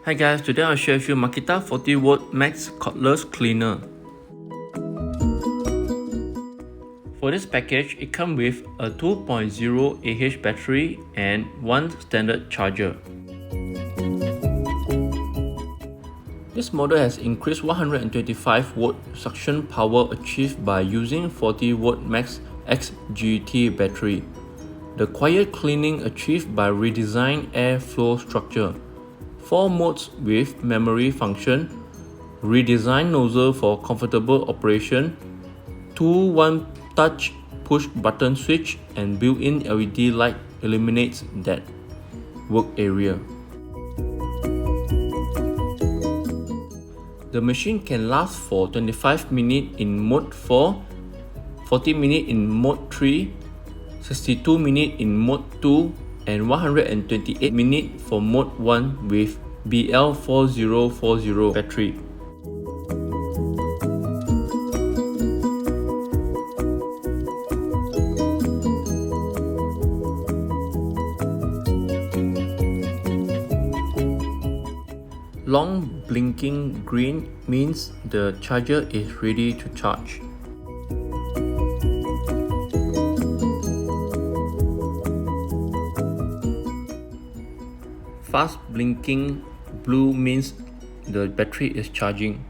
Hi guys, today I'll share with you Makita 40V Max Cordless Cleaner. For this package, it comes with a 2.0 AH battery and one standard charger. This model has increased 125V suction power achieved by using 40V Max XGT battery. The quiet cleaning achieved by redesigned airflow structure. 4 modes with memory function, redesigned nozzle for comfortable operation, 2 one-touch push button switch, and built-in LED light illuminates that work area. The machine can last for 25 minutes in mode 4, 40 minutes in mode 3, 62 minutes in mode 2, and 128 minutes for mode 1 with CL001GA116 battery. Long blinking green means the charger is ready to charge. Fast blinking blue means the battery is charging.